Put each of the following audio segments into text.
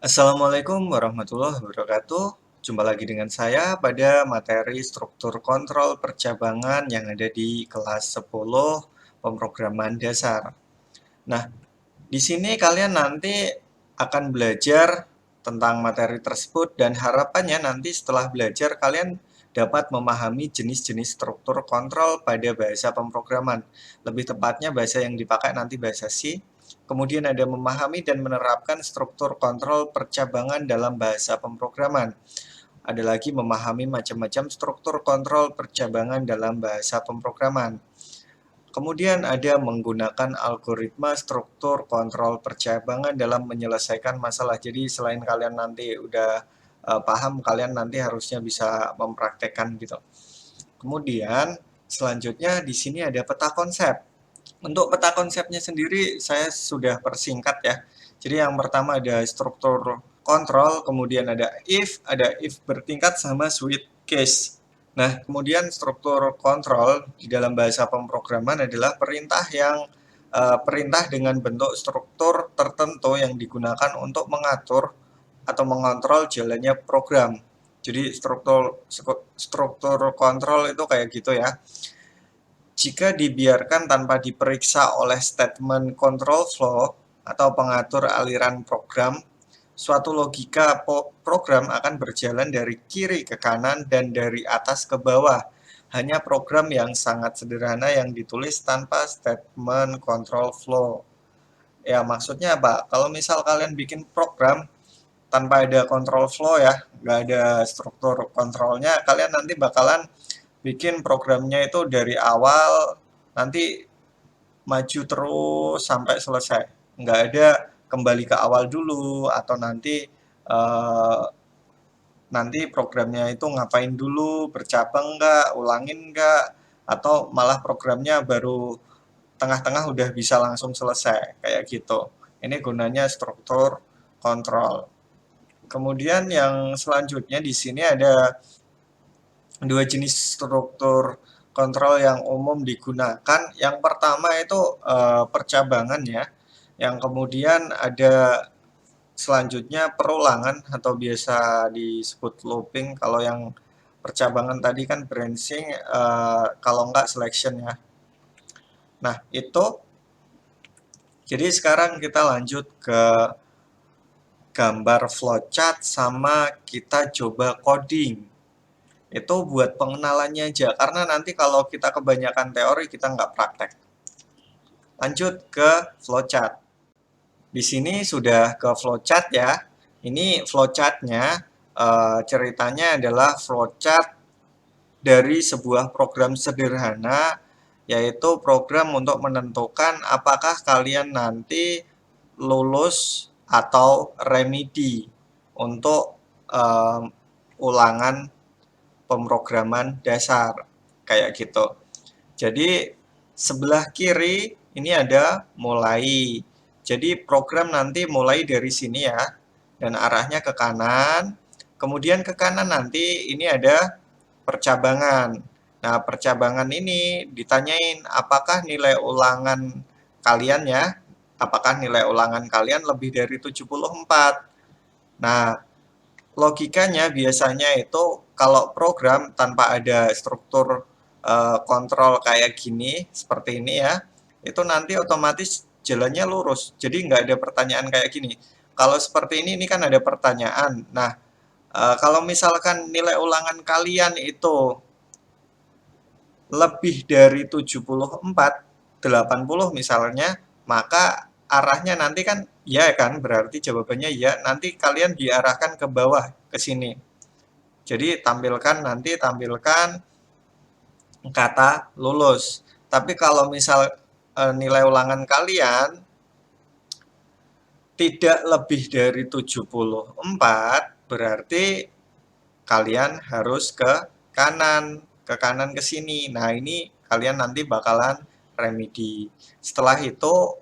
Assalamualaikum warahmatullahi wabarakatuh. Jumpa lagi dengan saya pada materi struktur kontrol percabangan yang ada di kelas 10 pemrograman dasar. Nah, di sini kalian nanti akan belajar tentang materi tersebut dan harapannya nanti setelah belajar kalian dapat memahami jenis-jenis struktur kontrol pada bahasa pemrograman. Lebih tepatnya bahasa yang dipakai nanti bahasa C. Kemudian ada memahami dan menerapkan struktur kontrol percabangan dalam bahasa pemrograman. Ada lagi memahami macam-macam struktur kontrol percabangan dalam bahasa pemrograman. Kemudian ada menggunakan algoritma struktur kontrol percabangan dalam menyelesaikan masalah. Jadi selain kalian nanti udah paham, kalian nanti harusnya bisa mempraktekkan gitu. Kemudian selanjutnya di sini ada peta konsep. Untuk peta konsepnya sendiri saya sudah persingkat ya. Jadi yang pertama ada struktur kontrol, kemudian ada if bertingkat sama switch case. Nah, kemudian struktur kontrol di dalam bahasa pemrograman adalah perintah dengan bentuk struktur tertentu yang digunakan untuk mengatur atau mengontrol jalannya program. Jadi struktur kontrol itu kayak gitu ya. Jika dibiarkan tanpa diperiksa oleh statement control flow atau pengatur aliran program, suatu logika program akan berjalan dari kiri ke kanan dan dari atas ke bawah. Hanya program yang sangat sederhana yang ditulis tanpa statement control flow. Ya, maksudnya apa? Kalau misal kalian bikin program tanpa ada control flow ya, nggak ada struktur kontrolnya, kalian nanti bakalan bikin programnya itu dari awal nanti maju terus sampai selesai. Nggak ada kembali ke awal dulu atau eh, nanti programnya itu ngapain dulu, bercabang nggak, ulangin nggak, atau malah programnya baru tengah-tengah udah bisa langsung selesai kayak gitu. Ini gunanya struktur kontrol. Kemudian yang selanjutnya di sini ada dua jenis struktur kontrol yang umum digunakan. Yang pertama itu percabangan ya. Yang kemudian ada selanjutnya perulangan atau biasa disebut looping. Kalau yang percabangan tadi kan branching, kalau enggak selection ya. Nah, itu jadi sekarang kita lanjut ke gambar flowchart sama kita coba coding. Itu buat pengenalannya aja, karena nanti kalau kita kebanyakan teori, kita nggak praktek. Lanjut ke flowchart. Di sini sudah ke flowchart ya. Ini flowchartnya, ceritanya adalah flowchart dari sebuah program sederhana, yaitu program untuk menentukan apakah kalian nanti lulus atau remedi untuk ulangan pemrograman dasar kayak gitu. Jadi sebelah kiri ini ada mulai. Jadi program nanti mulai dari sini ya dan arahnya ke kanan. Kemudian ke kanan nanti ini ada percabangan. Nah, percabangan ini ditanyain apakah nilai ulangan kalian ya, apakah nilai ulangan kalian lebih dari 74. Nah, logikanya biasanya itu kalau program tanpa ada struktur kontrol kayak gini, seperti ini ya, itu nanti otomatis jalannya lurus. Jadi nggak ada pertanyaan kayak gini. Kalau seperti ini kan ada pertanyaan. Nah, kalau misalkan nilai ulangan kalian itu lebih dari 74, 80 misalnya, maka arahnya nanti kan ya kan, berarti jawabannya ya, nanti kalian diarahkan ke bawah, ke sini. Jadi tampilkan kata lulus. Tapi kalau misal nilai ulangan kalian tidak lebih dari 74, berarti kalian harus ke kanan ke sini. Nah, ini kalian nanti bakalan remedi. Setelah itu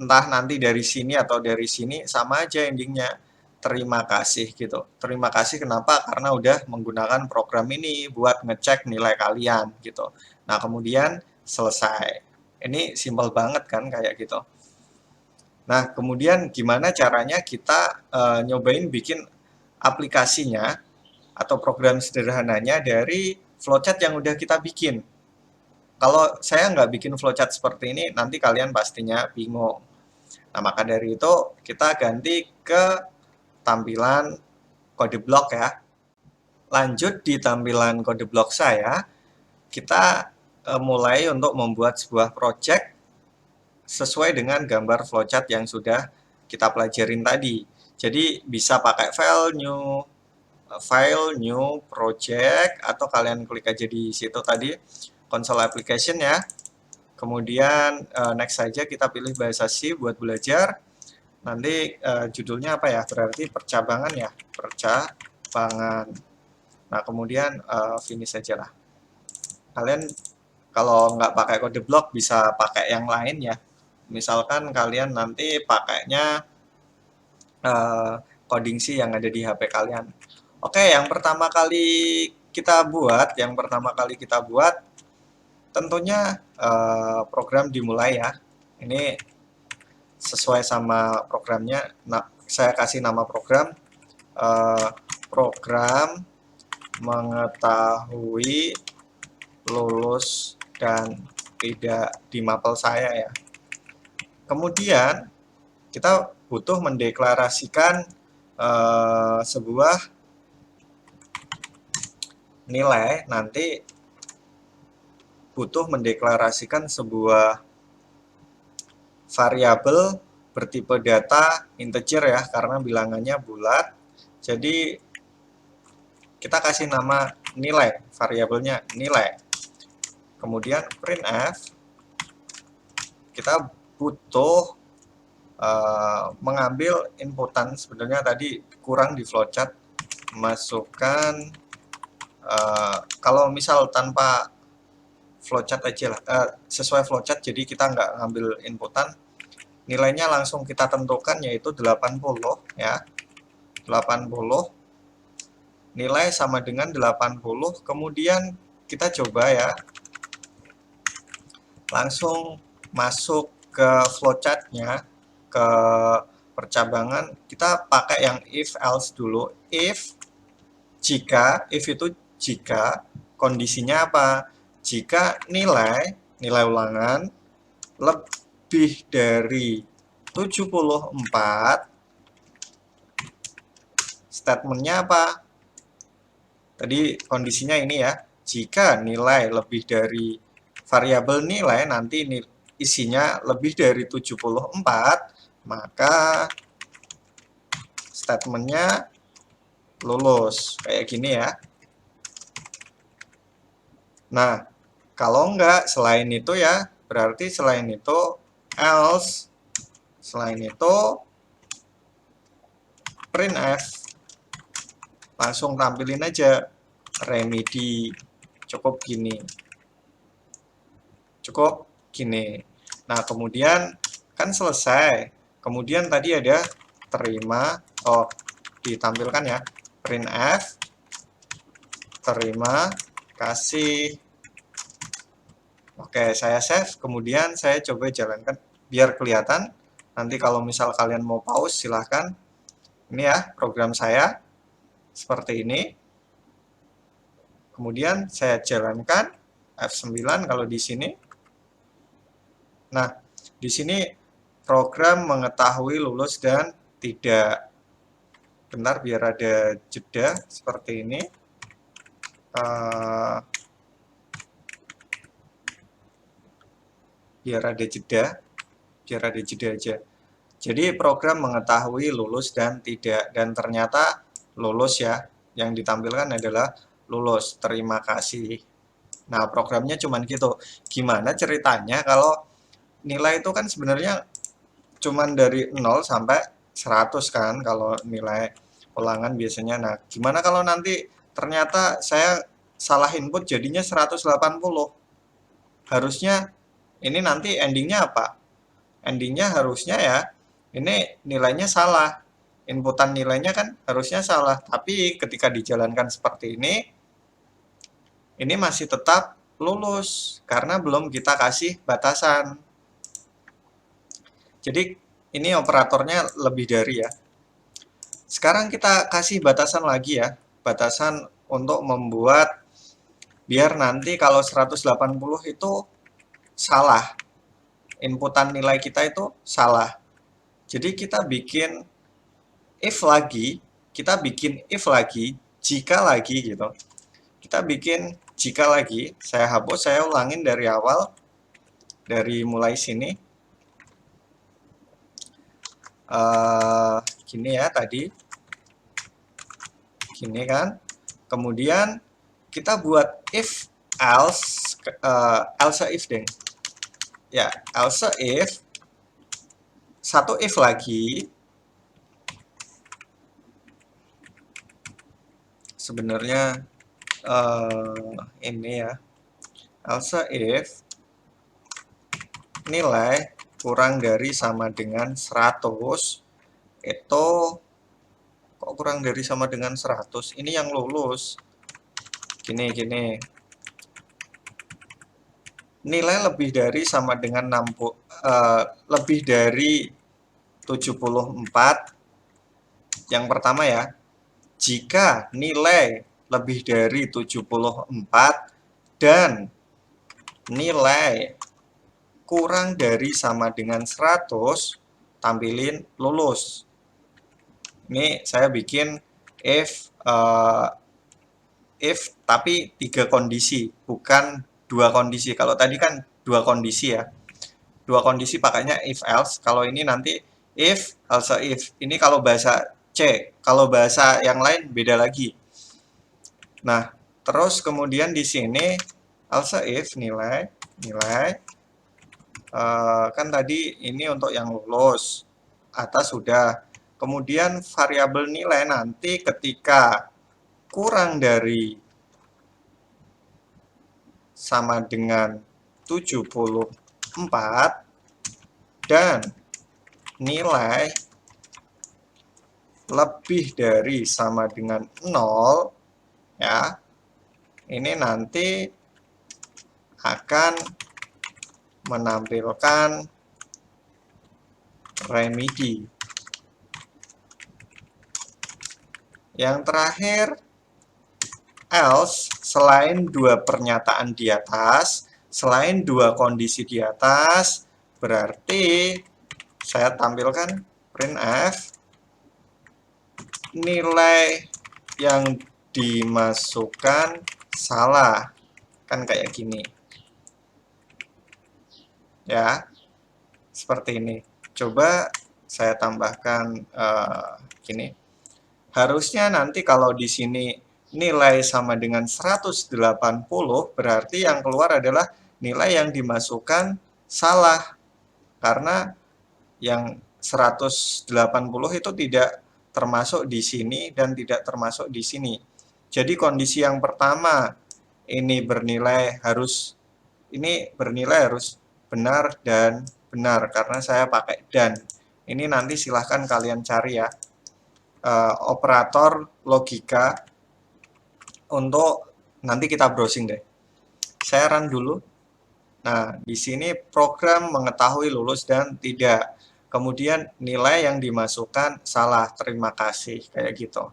entah nanti dari sini atau dari sini sama aja endingnya. Terima kasih gitu. Terima kasih kenapa? Karena udah menggunakan program ini buat ngecek nilai kalian gitu. Nah, kemudian selesai. Ini simpel banget kan kayak gitu. Nah, kemudian gimana caranya kita nyobain bikin aplikasinya atau program sederhananya dari flowchart yang udah kita bikin. Kalau saya nggak bikin flowchart seperti ini, nanti kalian pastinya bingung. Nah, maka dari itu kita ganti ke tampilan kode blok ya. Lanjut di tampilan kode blok saya, kita mulai untuk membuat sebuah project sesuai dengan gambar flowchart yang sudah kita pelajarin tadi. Jadi bisa pakai file new project, atau kalian klik aja di situ tadi console application ya. Kemudian next saja, kita pilih bahasa C buat belajar. Nanti judulnya apa ya? Berarti percabangan ya, percabangan. Nah, kemudian finish saja lah. Kalian kalau nggak pakai kode blok bisa pakai yang lain ya. Misalkan kalian nanti pakainya coding C yang ada di HP kalian. Oke, yang pertama kali kita buat tentunya program dimulai ya. Ini sesuai sama programnya. Nah, saya kasih nama program program mengetahui lulus dan tidak di mapel saya ya. Kemudian kita butuh mendeklarasikan sebuah nilai. Nanti butuh mendeklarasikan sebuah variabel bertipe data integer ya, karena bilangannya bulat. Jadi kita kasih nama nilai, variabelnya nilai. Kemudian printf, kita butuh mengambil inputan. Sebenarnya tadi kurang di flowchart, masukkan kalau misal tanpa flowchart aja lah, sesuai flowchart, jadi kita nggak ngambil inputan, nilainya langsung kita tentukan, yaitu 80 ya. 80 nilai sama dengan 80. Kemudian kita coba ya, langsung masuk ke flowchartnya, ke percabangan. Kita pakai yang if else dulu. If itu jika kondisinya apa? Jika nilai ulangan lebih dari 74, statementnya apa? Tadi kondisinya ini ya, jika nilai lebih dari variabel nilai, nanti isinya lebih dari 74, maka statementnya lulus, kayak gini ya. Nah, kalau enggak selain itu ya, berarti selain itu else, selain itu printf. Langsung tampilin aja remedi, cukup gini. Nah, kemudian kan selesai. Kemudian tadi ada terima, ditampilkan ya, printf terima kasih. Oke, saya save, kemudian saya coba jalankan biar kelihatan. Nanti kalau misal kalian mau pause, silahkan. Ini ya program saya seperti ini. Kemudian saya jalankan F9 kalau di sini. Nah, di sini program mengetahui lulus dan tidak. Bentar, biar ada jeda seperti ini. Biar ada jeda aja. Jadi program mengetahui lulus dan tidak, dan ternyata lulus ya. Yang ditampilkan adalah lulus, terima kasih. Nah, programnya cuman gitu. Gimana ceritanya kalau nilai itu kan sebenarnya cuman dari 0 sampai 100 kan kalau nilai ulangan biasanya. Nah, gimana kalau nanti ternyata saya salah input jadinya 180? Harusnya ini nanti endingnya apa? Endingnya harusnya ya, ini nilainya salah. Inputan nilainya kan harusnya salah. Tapi ketika dijalankan seperti ini masih tetap lulus. Karena belum kita kasih batasan. Jadi Ini operatornya lebih dari ya. Sekarang kita kasih batasan lagi ya. Batasan untuk membuat biar nanti kalau 180 itu salah. Inputan nilai kita itu salah. Jadi kita bikin if lagi, jika lagi gitu. Kita bikin jika lagi, saya hapus, saya ulangin dari awal, dari mulai sini. Gini ya tadi, gini kan. Kemudian kita buat if else, else if deh. Ya, else if, satu if lagi, sebenarnya ini ya, else if nilai kurang dari sama dengan 100 itu kok kurang dari sama dengan 100, ini yang lulus gini nilai lebih dari sama dengan 60 lebih dari 74 yang pertama ya, jika nilai lebih dari 74 dan nilai kurang dari sama dengan 100 tampilin lulus. Ini saya bikin if tapi 3 kondisi, bukan 2 kondisi. Kalau tadi kan 2 kondisi ya. 2 kondisi pakainya if else. Kalau ini nanti if else if. Ini kalau bahasa C. Kalau bahasa yang lain beda lagi. Nah, terus kemudian di sini else if nilai kan tadi ini untuk yang lulus. Atas sudah. Kemudian variabel nilai nanti ketika kurang dari sama dengan 74 dan nilai lebih dari sama dengan 0 ya. Ini nanti akan menampilkan remedi. Yang terakhir, else, selain 2 pernyataan di atas, selain 2 kondisi di atas, berarti saya tampilkan printf nilai yang dimasukkan salah. Kan kayak gini. Ya, seperti ini. Coba saya tambahkan gini. Harusnya nanti kalau di sini nilai sama dengan 180, berarti yang keluar adalah nilai yang dimasukkan salah. Karena yang 180 itu tidak termasuk di sini dan tidak termasuk di sini. Jadi kondisi yang pertama ini bernilai harus benar dan benar karena saya pakai dan. Ini nanti silahkan kalian cari ya. Operator logika untuk nanti kita browsing deh. Saya run dulu. Nah, di sini program mengetahui lulus dan tidak. Kemudian nilai yang dimasukkan salah. Terima kasih. Kayak gitu.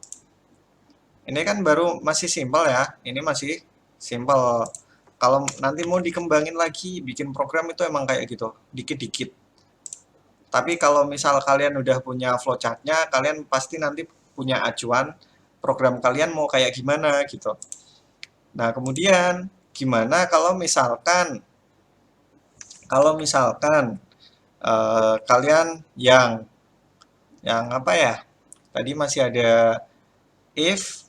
Ini kan baru masih simpel ya. Ini masih simpel. Kalau nanti mau dikembangin lagi, bikin program itu emang kayak gitu. Dikit-dikit. Tapi kalau misal kalian udah punya flowchart-nya, kalian pasti nanti punya acuan program kalian mau kayak gimana gitu. Nah, kemudian gimana kalau misalkan kalian yang apa ya? Tadi masih ada if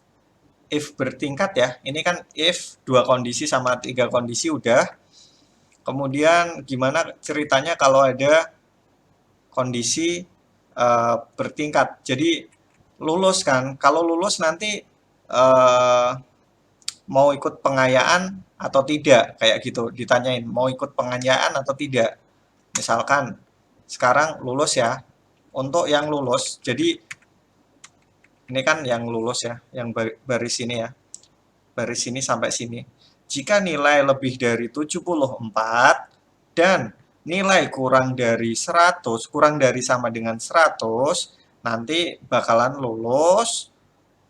bertingkat ya. Ini kan if 2 kondisi sama 3 kondisi udah. Kemudian gimana ceritanya kalau ada kondisi bertingkat. Jadi lulus kan. Kalau lulus nanti mau ikut pengayaan atau tidak kayak gitu. Ditanyain mau ikut pengayaan atau tidak. Misalkan sekarang lulus ya. Untuk yang lulus, jadi ini kan yang lulus ya, yang baris ini ya. Baris ini sampai sini. Jika nilai lebih dari 74 dan nilai kurang dari 100, kurang dari sama dengan 100, nanti bakalan lulus,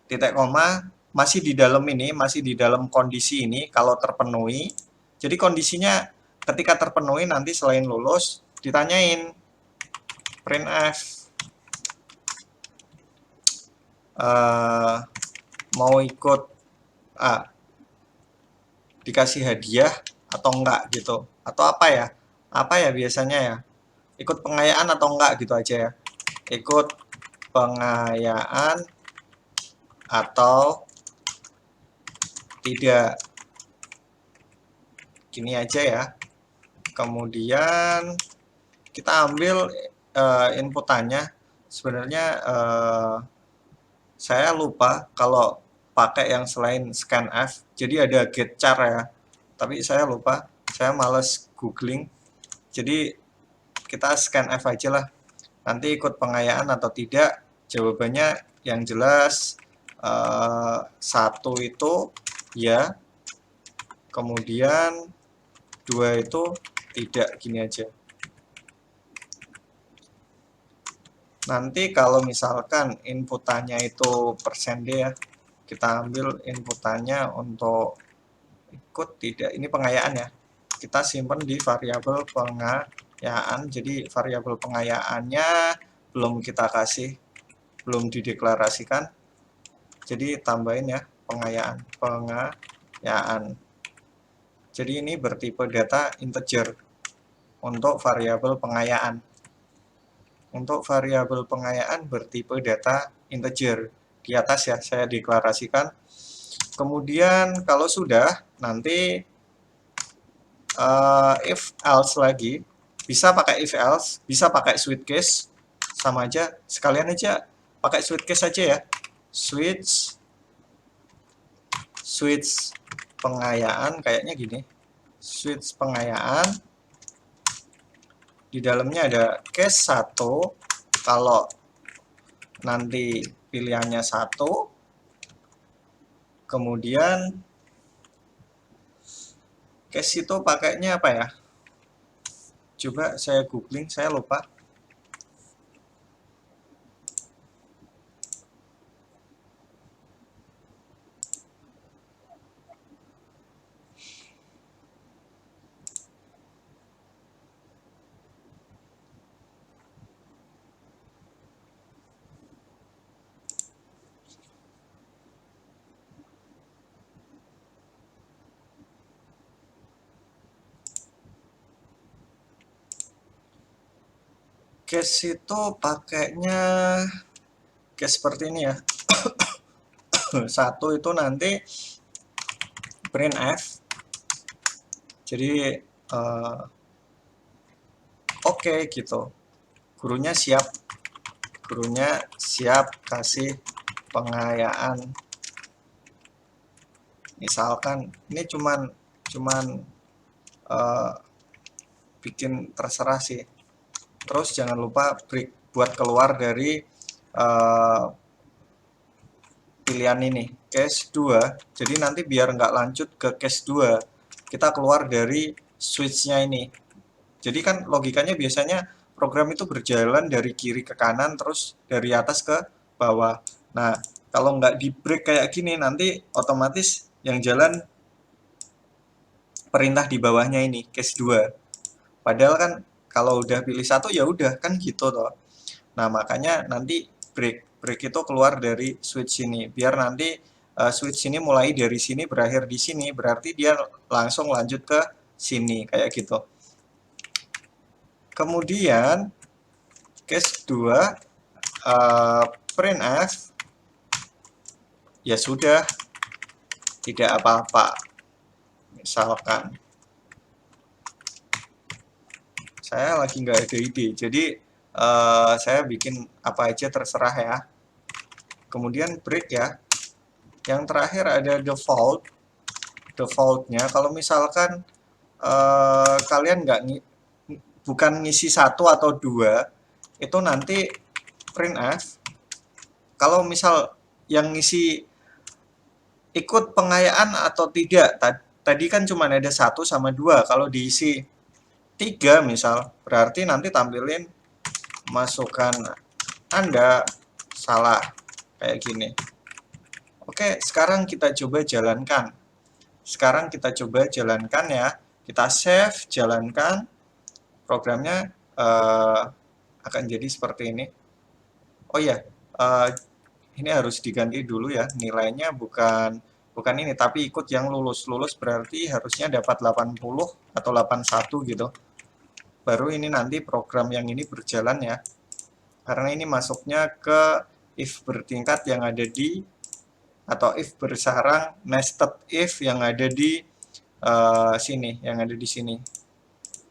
titik koma, masih di dalam ini, masih di dalam kondisi ini kalau terpenuhi. Jadi kondisinya ketika terpenuhi nanti selain lulus, ditanyain printf mau ikut dikasih hadiah atau enggak gitu, atau apa ya biasanya ya, ikut pengayaan atau enggak gitu aja ya, ikut pengayaan atau tidak, gini aja ya. Kemudian kita ambil inputannya. Sebenarnya saya lupa kalau pakai yang selain scanf, jadi ada getchar ya, tapi saya lupa, saya males googling, jadi kita scanf aja lah. Nanti ikut pengayaan atau tidak, jawabannya yang jelas 1 itu ya, kemudian 2 itu tidak, gini aja. Nanti kalau misalkan inputannya itu persen %D ya, kita ambil inputannya untuk ikut tidak, ini pengayaan ya, kita simpan di variabel pengayaan. Jadi variabel pengayaannya belum kita kasih, belum dideklarasikan, jadi tambahin ya pengayaan. Jadi ini bertipe data integer untuk variabel pengayaan. Untuk variabel pengayaan bertipe data integer. Di atas ya saya deklarasikan. Kemudian kalau sudah, nanti if else lagi, bisa pakai if else, bisa pakai switch case, sama aja, sekalian aja pakai switch case aja ya. Switch pengayaan kayaknya gini. Switch pengayaan, di dalamnya ada case 1 kalau nanti pilihannya 1, kemudian case itu pakainya apa ya, coba saya googling, saya lupa. Case itu pakainya case seperti ini ya. 1 itu nanti printf. Jadi oke gitu. Gurunya siap kasih pengayaan. Misalkan ini cuman bikin terserah sih. Terus jangan lupa break buat keluar dari pilihan ini, case 2. Jadi nanti biar nggak lanjut ke case 2, kita keluar dari switch-nya ini. Jadi kan logikanya biasanya program itu berjalan dari kiri ke kanan, terus dari atas ke bawah. Nah, kalau nggak di break kayak gini, nanti otomatis yang jalan perintah di bawahnya ini, case 2. Padahal kan kalau udah pilih 1 ya udah kan gitu toh. Nah, makanya nanti break itu keluar dari switch ini, biar nanti switch ini mulai dari sini berakhir di sini, berarti dia langsung lanjut ke sini kayak gitu. Kemudian case 2 printf ya sudah, tidak apa-apa. Misalkan saya lagi nggak ada ide, jadi saya bikin apa aja terserah ya. Kemudian break ya. Yang terakhir ada defaultnya. Kalau misalkan kalian bukan ngisi 1 atau 2, itu nanti printf. Kalau misal yang ngisi ikut pengayaan atau tidak, tadi kan cuma ada 1 sama 2. Kalau diisi 3 misal, berarti nanti tampilin masukan Anda salah, kayak gini. Oke, sekarang kita coba jalankan. Sekarang kita coba jalankan ya. Kita save, jalankan. Programnya akan jadi seperti ini. Oh ya, ini harus diganti dulu ya. Nilainya bukan ini, tapi ikut yang lulus. Lulus berarti harusnya dapat 80 atau 81 gitu. Baru ini nanti program yang ini berjalan ya. Karena ini masuknya ke if bertingkat yang ada di, atau if bersarang nested if yang ada di sini, yang ada di sini.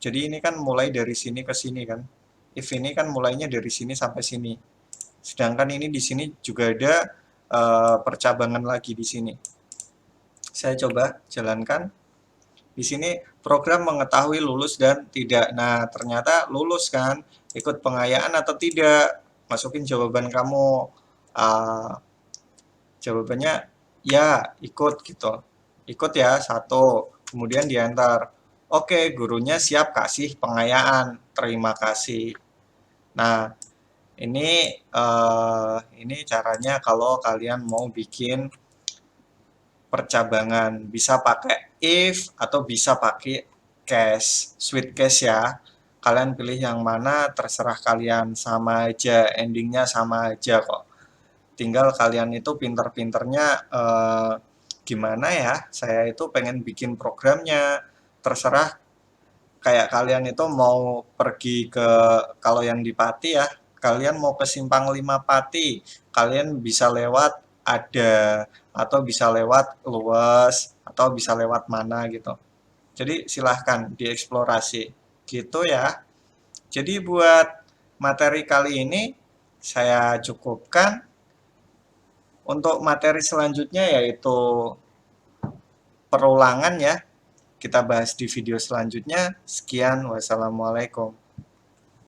Jadi ini kan mulai dari sini ke sini kan. If ini kan mulainya dari sini sampai sini. Sedangkan ini di sini juga ada percabangan lagi di sini. Saya coba jalankan. Di sini program mengetahui lulus dan tidak. Nah, ternyata lulus kan. Ikut pengayaan atau tidak? Masukin jawaban kamu. Jawabannya ya, ikut gitu. Ikut ya, 1. Kemudian diantar. Oke, gurunya siap kasih pengayaan. Terima kasih. Nah, ini caranya kalau kalian mau bikin percabangan. Bisa pakai if atau bisa pakai case, sweet case ya. Kalian pilih yang mana, terserah kalian, sama aja, endingnya sama aja kok. Tinggal kalian itu pinter-pinternya gimana ya. Saya itu pengen bikin programnya, terserah kayak kalian itu mau pergi ke, kalau yang di Pati ya, kalian mau ke Simpang 5 Pati, kalian bisa lewat ada, atau bisa lewat luas, atau bisa lewat mana gitu. Jadi silahkan dieksplorasi gitu ya. Jadi buat materi kali ini saya cukupkan. Untuk materi selanjutnya yaitu perulangan ya. Kita bahas di video selanjutnya. Sekian, wassalamualaikum.